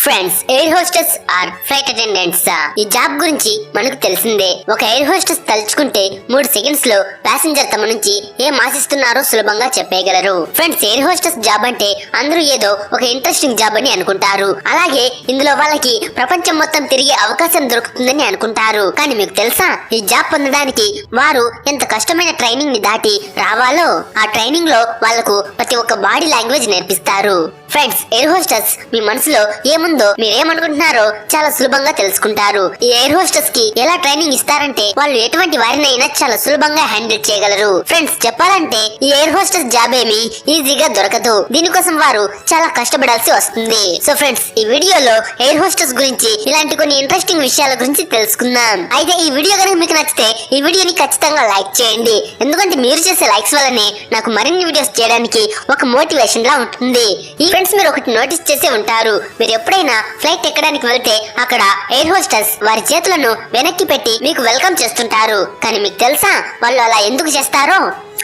Friends, air hostess or flight attendants ఈ job గురించి మనకు తెలిసిందే. ఒక ఎయిర్ హోస్టెస్ తలుచుకుంటే 3 సెకండ్స్ లో ప్యాసింజర్ తమ నుంచి ఏం ఆశిస్తున్నారో సులభంగా చెప్పేయగలరు. ఫ్రెండ్స్, ఎయిర్ హోస్టెస్ జాబ్ అంటే అందరూ ఏదో ఒక ఇంట్రెస్టింగ్ జాబ్ అని అనుకుంటారు. అలాగే ఇందులో వాళ్ళకి ప్రపంచం మొత్తం తిరిగే అవకాశం దొరుకుతుందని అనుకుంటారు. కానీ మీకు తెలుసా, ఈ జాబ్ పొందడానికి వారు ఎంత కష్టమైన ట్రైనింగ్ ని దాటి రావాలో ఆ ట్రైనింగ్ లో వాళ్లకు ప్రతి ఒక్క బాడీ లాంగ్వేజ్ నేర్పిస్తారు. ఫ్రెండ్స్, ఎయిర్ హోస్టెస్ మీ మనసులో ఏముందో మీరేమనుకుంటున్నారో చాలా సులభంగా తెలుసుకుంటారు. ఈ ఎయిర్ హోస్టెస్ కి ఎలా ట్రైనింగ్ ఇస్తారంటే వాళ్ళు ఎటువంటి వారినైనా చాలా సులభంగా హ్యాండిల్ చేయగలరు. ఫ్రెండ్స్, చెప్పాలంటే ఈ ఎయిర్ హోస్టెస్ జాబ్ ఏమి ఈజీగా దొరకదు. దీనికోసం వారు చాలా కష్టపడాల్సి వస్తుంది. సో ఫ్రెండ్స్, ఈ వీడియోలో ఎయిర్ హోస్టెస్ గురించి ఇలాంటి కొన్ని ఇంట్రెస్టింగ్ విషయాల గురించి తెలుసుకుందాం. అయితే ఈ వీడియో కనుక మీకు నచ్చితే ఈ వీడియోని ఖచ్చితంగా లైక్ చేయండి. ఎందుకంటే మీరు చేసే లైక్స్ వల్లనే నాకు మరిన్ని వీడియోస్ చేయడానికి ఒక మోటివేషన్ లా ఉంటుంది. ఈ ఫ్రెండ్స్, మీరు ఒకటి నోటీస్ చేసి ఉంటారు. మీరు ఎప్పుడైనా ఫ్లైట్ ఎక్కడానికి వెళ్తే అక్కడ ఎయిర్ హోస్టెస్ వారి చేతులను వెనక్కి పెట్టి మీకు వెల్కమ్ చేస్తుంటారు. కానీ మీకు తెలుసా వాళ్ళు అలా ఎందుకు చేస్తారో?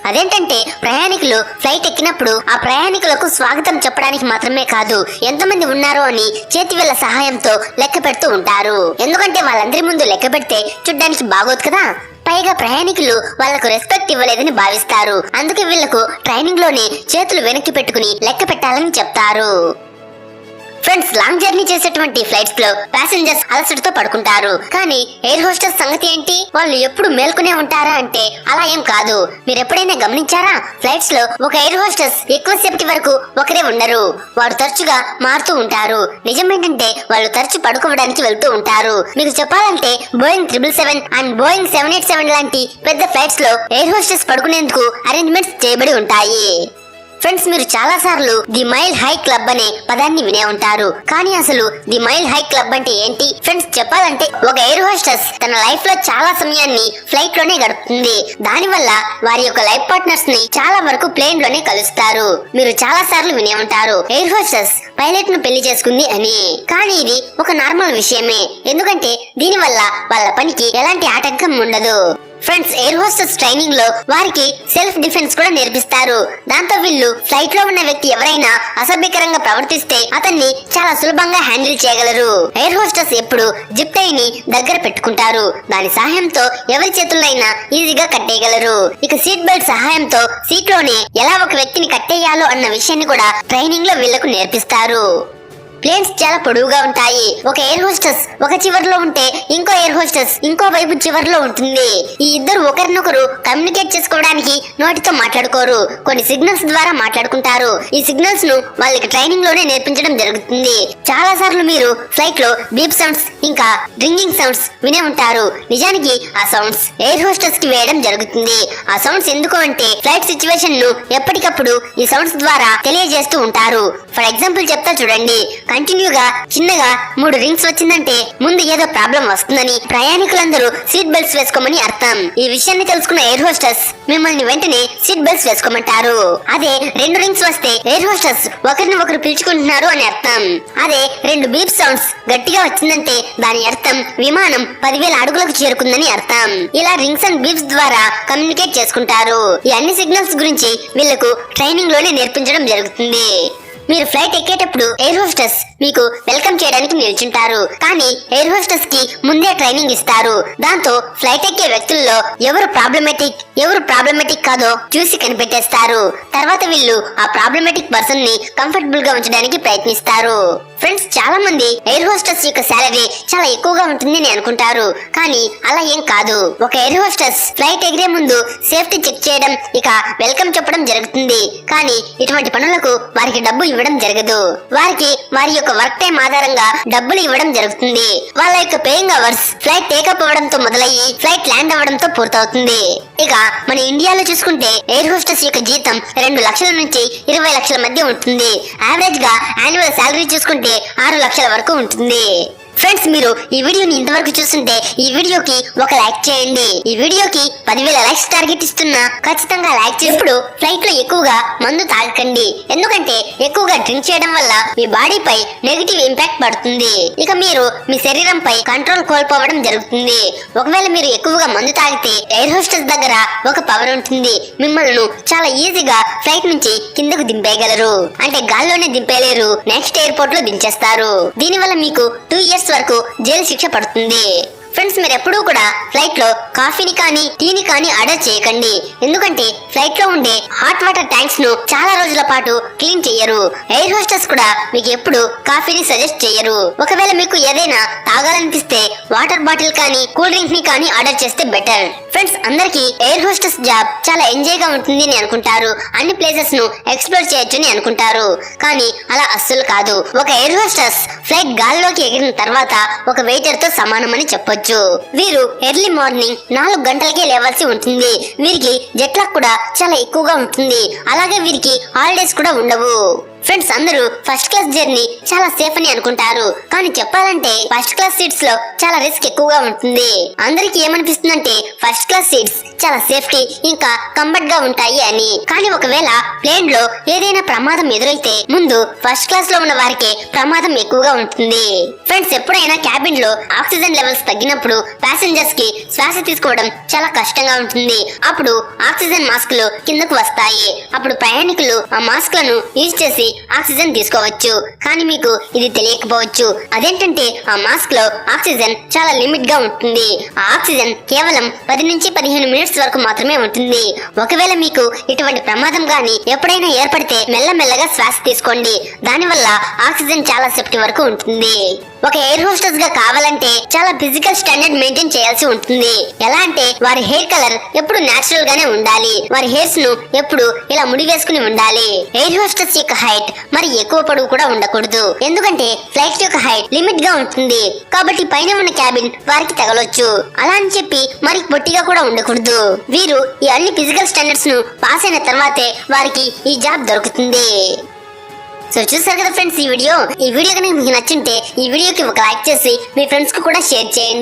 అదేంటంటే ప్రయాణికులు ఫ్లైట్ ఎక్కినప్పుడు ఆ ప్రయాణికులకు స్వాగతం చెప్పడానికి మాత్రమే కాదు, ఎంతమంది ఉన్నారో అని చేతివేళ్ల సహాయంతో లెక్క పెడుతూ ఉంటారు. ఎందుకంటే వాళ్ళందరి ముందు లెక్క పెడితే చూడ్డానికి బాగోదు కదా. పైగా ప్రయాణికులు వాళ్లకు రెస్పెక్ట్ ఇవ్వలేదని భావిస్తారు. అందుకే వీళ్లకు ట్రైనింగ్ లోనే చేతులు వెనక్కి పెట్టుకుని లెక్క పెట్టాలని చెప్తారు. ఫ్రెండ్స్, లాంగ్ జర్నీ చేసేటువంటి ఫ్లైట్స్ లో ప్యాసింజర్స్ అలసటతో పడుకుంటారు. కానీ ఎయిర్ హోస్టెస్ సంగతి ఏంటి? వాళ్ళు ఎప్పుడు మేల్కొనే ఉంటారా అంటే అలా ఏం కాదు. మీరు ఎప్పుడైనా గమనించారా? ఫ్లైట్స్ లో ఒక ఎయిర్ హోస్టెస్ ఎక్కువసేపటి వరకు ఒకరే ఉండరు. వారు తరచుగా మారుతూ ఉంటారు. నిజమేంటంటే వాళ్ళు తరచు పడుకోవడానికి వెళ్తూ ఉంటారు. మీకు చెప్పాలంటే బోయింగ్ 777 అండ్ బోయింగ్ 787 లాంటి పెద్ద ఫ్లైట్స్ లో ఎయిర్ హోస్టెస్ పడుకునేందుకు అరేంజ్మెంట్స్ చేయబడి ఉంటాయి. ఫ్రెండ్స్, మీరు చాలా సార్లు ది మైల్ హై క్లబ్ అనే పదాన్ని వినే ఉంటారు. కానీ అసలు ది మైల్ హై క్లబ్ అంటే ఏంటి? ఫ్రెండ్స్, చెప్పాలంటే ఒక ఎయిర్ హోస్టెస్ తన లైఫ్ లో చాలా సమయాన్ని ఫ్లైట్ లోనే గడుపుతుంది. దానివల్ల వారి యొక్క లైఫ్ పార్ట్నర్స్ ని చాలా వరకు ప్లేన్ లోనే కలుస్తారు. మీరు చాలా సార్లు వినే ఉంటారు ఎయిర్ హోస్టెస్ పైలట్ ను పెళ్లి చేసుకుంది అని. కానీ ఇది ఒక నార్మల్ విషయమే. ఎందుకంటే దీనివల్ల వాళ్ళ పనికి ఎలాంటి ఆటంకం ఉండదు. ఫ్రెండ్స్, ఎయిర్ హోస్టెస్ ట్రైనింగ్ లో వారికి సెల్ఫ్ డిఫెన్స్ కూడా నేర్పిస్తారు. దాంతో వీళ్ళు ఫ్లైట్ లో ఉన్న వ్యక్తి ఎవరైనా అసభ్యకరంగా ప్రవర్తిస్తే అతన్ని చాలా సులభంగా హ్యాండిల్ చేయగలరు. ఎయిర్ హోస్టెస్ ఎప్పుడు జిప్ టై ని దగ్గర పెట్టుకుంటారు. దాని సహాయంతో ఎవరి చేతులైనా ఈజీగా కట్టేయగలరు. ఇక సీట్ బెల్ట్ సహాయంతో సీట్ లోనే ఎలా ఒక వ్యక్తిని కట్టేయాలో అన్న విషయాన్ని కూడా ట్రైనింగ్ లో వీళ్లకు నేర్పిస్తారు. ప్లేన్స్ చాలా పొడవుగా ఉంటాయి. ఒక ఎయిర్ హోస్టెస్ ఒక చివరిలో ఉంటే ఇంకో ఎయిర్ హోస్టెస్ ఇంకో వైపు చివరిలో ఉంటుంది. ఈ ఇద్దరు ఒకరినొకరు కమ్యూనికేట్ చేసుకోవడానికి నోటితో మాట్లాడుకోరు, కొన్ని సిగ్నల్స్ ద్వారా మాట్లాడుకుంటారు. ఈ సిగ్నల్స్ ను వాళ్ళకి ట్రైనింగ్ లోనే నేర్పించడం జరుగుతుంది. చాలా సార్లు మీరు ఫ్లైట్ లో బీప్ సౌండ్స్ ఇంకా రింగింగ్ సౌండ్స్ వినే ఉంటారు. నిజానికి ఆ సౌండ్స్ ఎయిర్ హోస్టెస్ కి వేయడం జరుగుతుంది. ఆ సౌండ్స్ ఎందుకు అంటే ఫ్లైట్ సిచ్యువేషన్ ను ఎప్పటికప్పుడు ఈ సౌండ్స్ ద్వారా తెలియజేస్తూ ఉంటారు. ఫర్ ఎగ్జాంపుల్ చెప్తా చూడండి. కంటిన్యూగా చిన్నగా 3 రింగ్స్ వచ్చిందంటే ముందు ఏదో ప్రాబ్లం వస్తుందని, ప్రయాణికులందరూ సీట్ బెల్ట్స్ వేసుకోమని అర్థం. ఈ విషయాన్ని తెలుసుకున్న ఎయిర్ హోస్టెస్ మిమ్మల్ని వెంటనే సీట్ బెల్ట్స్ వేసుకోమంటారు. అదే 2 రింగ్స్ వస్తే ఎయిర్ హోస్టెస్ ఒకరిని ఒకరు పిలుచుకుంటున్నారు అని అర్థం. అదే 2 బీప్ సౌండ్స్ గట్టిగా వచ్చిందంటే దాని అర్థం విమానం 10,000 అడుగులకు చేరుకుందని అర్థం. ఇలా రింగ్స్ అండ్ బీప్స్ ద్వారా కమ్యూనికేట్ చేసుకుంటారు. ఈ అన్ని సిగ్నల్స్ గురించి వీళ్లకు ట్రైనింగ్ లోనే నేర్పించడం జరుగుతుంది. మీరు ఫ్లైట్ ఎక్కేటప్పుడు ఎయిర్ హోస్టెస్ మీకు వెల్కమ్ చేయడానికి నిల్చుంటారు. కానీ ఎయిర్ హోస్టెస్ కి ముందే ట్రైనింగ్ ఇస్తారు. దాంతో ఫ్లైట్ ఎక్కే వ్యక్తుల్లో ఎవరు ప్రాబ్లమేటిక్ కాదో చూసి కనిపెట్టేస్తారు. తర్వాత వీళ్ళు ఆ ప్రాబ్లమేటిక్ పర్సన్ ని కంఫర్టబుల్ గా ఉంచడానికి ప్రయత్నిస్తారు. ఫ్రెండ్స్, చాలా మంది ఎయిర్ హోస్టెస్ యొక్క సాలరీ చాలా ఎక్కువగా ఉంటుందని అనుకుంటారు. కానీ అలా ఏం కాదు. ఒక ఎయిర్ హోస్టెస్ ఫ్లైట్ ఎగిరే ముందు సేఫ్టీ చెక్ చేయడం, ఇక వెల్కమ్ చెప్పడం జరుగుతుంది. కానీ ఇటువంటి పనులకు వారికి డబ్బు ఇవ్వడం జరగదు. వారికి వారి యొక్క వర్క్ టైం ఆధారంగా డబ్బులు ఇవ్వడం జరుగుతుంది. వాళ్ళ యొక్క పేయింగ్ అవర్స్ ఫ్లైట్ టేకప్ అవ్వడంతో మొదలయ్యి ఫ్లైట్ ల్యాండ్ అవ్వడంతో పూర్తవుతుంది. ఇక మన ఇండియాలో చూసుకుంటే ఎయిర్ హోస్టెస్ యొక్క జీతం 2 లక్షల నుంచి 20 లక్షల మధ్య ఉంటుంది. యావరేజ్ గా యాన్యువల్ శాలరీ చూసుకుంటే 6 లక్షల వరకు ఉంటుంది. ఫ్రెండ్స్ మీరు ఈ వీడియోని ఇంతవరకు చూస్తుంటే ఈ వీడియోకి ఒక లైక్ చేయండి. ఈ వీడియోకి 10,000 లైక్స్ టార్గెట్ ఇస్తున్నా ఖచ్చితంగా లైక్ చేసి ఇప్పుడు ఫ్లైట్ లో ఎక్కువగా మందు తాగకండి. ఎందుకంటే ఎక్కువగా డ్రింక్ చేయడం వల్ల మీ బాడీపై నెగిటివ్ ఇంపాక్ట్ పడుతుంది. ఇక మీరు మీ శరీరంపై కంట్రోల్ కోల్పోవడం జరుగుతుంది. ఒకవేళ మీరు ఎక్కువగా మందు తాగితే ఎయిర్ హోస్టెస్ దగ్గర ఒక పవర్ ఉంటుంది. మిమ్మల్ని చాలా ఈజీగా ఫ్లైట్ నుంచి కిందకు దింపేయగలరు. అంటే గాల్లోనే దింపేయలేరు, నెక్స్ట్ ఎయిర్పోర్ట్ లో దించేస్తారు. దీనివల్ల మీకు 2 years వరకు జైలు శిక్ష పడుతుంది. ఫ్రెండ్స్ మీరు ఎప్పుడూ కూడా ఫ్లైట్ లో కాఫీని కానీ టీని కానీ ఆర్డర్ చేయకండి. ఎందుకంటే ఫ్లైట్ లో ఉండే హాట్ వాటర్ ట్యాంక్స్ ను చాలా రోజుల పాటు క్లీన్ చేయరు. ఎయిర్ హోస్టెస్ కూడా మీకు ఎప్పుడు కాఫీని సజెస్ట్ చేయరు. ఒకవేళ మీకు ఏదైనా తాగాలనిపిస్తే వాటర్ బాటిల్ కానీ కూల్ డ్రింక్ ని కానీ ఆర్డర్ చేస్తే బెటర్. ఫ్రెండ్స్ అందరికి ఎయిర్ హోస్టెస్ జాబ్ చాలా ఎంజాయ్ గా ఉంటుంది అని అనుకుంటారు. అన్ని ప్లేసెస్ ను ఎక్స్ప్లోర్ చేయొచ్చు అని అనుకుంటారు. కానీ అలా అస్సలు కాదు. ఒక ఎయిర్ హోస్టెస్ ఫ్లైట్ గాల్లోకి ఎగిరిన తర్వాత ఒక వెయిటర్ తో సమానమని చెప్పొచ్చు. వీరు ఎర్లీ మార్నింగ్ 4 గంటలకే లేవాల్సి ఉంటుంది. వీరికి జెట్ లాగ్ కూడా చాలా ఎక్కువగా ఉంటుంది. అలాగే వీరికి హాలిడేస్ కూడా ఉండవు. ఫ్రెండ్స్ అందరూ ఫస్ట్ క్లాస్ జర్నీ చాలా సేఫ్ అని అనుకుంటారు. కానీ చెప్పాలంటే ఫస్ట్ క్లాస్ సీట్స్ లో చాలా రిస్క్ ఎక్కువగా ఉంటుంది. అందరికి ఏమనిపిస్తుందంటే ఫస్ట్ క్లాస్ సీట్స్ చాలా సేఫ్టీ ఇంకా కంఫర్ట్ గా ఉంటాయి అని. కానీ ఒకవేళ ప్లేన్ లో ఏదైనా ప్రమాదం ఎదురైతే ముందు ఫస్ట్ క్లాస్ లో ఉన్న వారికే ప్రమాదం ఎక్కువగా ఉంటుంది. ఫ్రెండ్స్ ఎప్పుడైనా క్యాబిన్ లో ఆక్సిజన్ లెవెల్స్ తగ్గినప్పుడు ప్యాసింజర్స్ కి శ్వాస తీసుకోవడం చాలా కష్టంగా ఉంటుంది. అప్పుడు ఆక్సిజన్ మాస్కులు కిందకు వస్తాయి. అప్పుడు ప్రయాణికులు ఆ మాస్కులను యూజ్ చేసి ఆక్సిజన్ తీసుకోవచ్చు. కానీ మీకు ఇది తెలియకపోవచ్చు. అదేంటంటే ఆ మాస్క్ లో ఆక్సిజన్ చాలా లిమిట్ గా ఉంటుంది. ఆ ఆక్సిజన్ కేవలం 10 నుంచి 15 మినిట్స్ వరకు మాత్రమే ఉంటుంది. ఒకవేళ మీకు ఇటువంటి ప్రమాదం గాని ఎప్పుడైనా ఏర్పడితే మెల్లమెల్లగా శ్వాస తీసుకోండి. దానివల్ల ఆక్సిజన్ చాలా సేఫ్టీ వరకు ఉంటుంది. ఒక ఎయిర్ హోస్టెస్ గా కావాలంటే చాలా ఫిజికల్ స్టాండర్డ్ మెయింటైన్ చేయాల్సి ఉంటుంది. ఎలా అంటే వారి హెయిర్ కలర్ ఎప్పుడు నేచురల్ గానే ఉండాలి. వారి హెయిర్స్ ను ఎప్పుడు ఇలా ముడి వేసుకుని ఉండాలి. ఎయిర్ హోస్టెస్ యొక్క హైట్ మరి ఎక్కువ పొడవు కూడా ఉండకూడదు. ఎందుకంటే ఫ్లైట్ యొక్క హైట్ లిమిట్ గా ఉంటుంది. కాబట్టి పైన ఉన్న క్యాబిన్ వారికి తగలొచ్చు. అలా అని చెప్పి మరి పొట్టిగా కూడా ఉండకూడదు. వీరు ఈ అన్ని ఫిజికల్ స్టాండర్డ్స్ ను పాస్ అయిన తర్వాతే వారికి ఈ జాబ్ దొరుకుతుంది. సో చూసారు కదా ఫ్రెండ్స్ ఈ వీడియో కనుక మీకు నచ్చుంటే ఈ వీడియోకి ఒక లైక్ చేసి మీ ఫ్రెండ్స్ కు కూడా షేర్ చేయండి.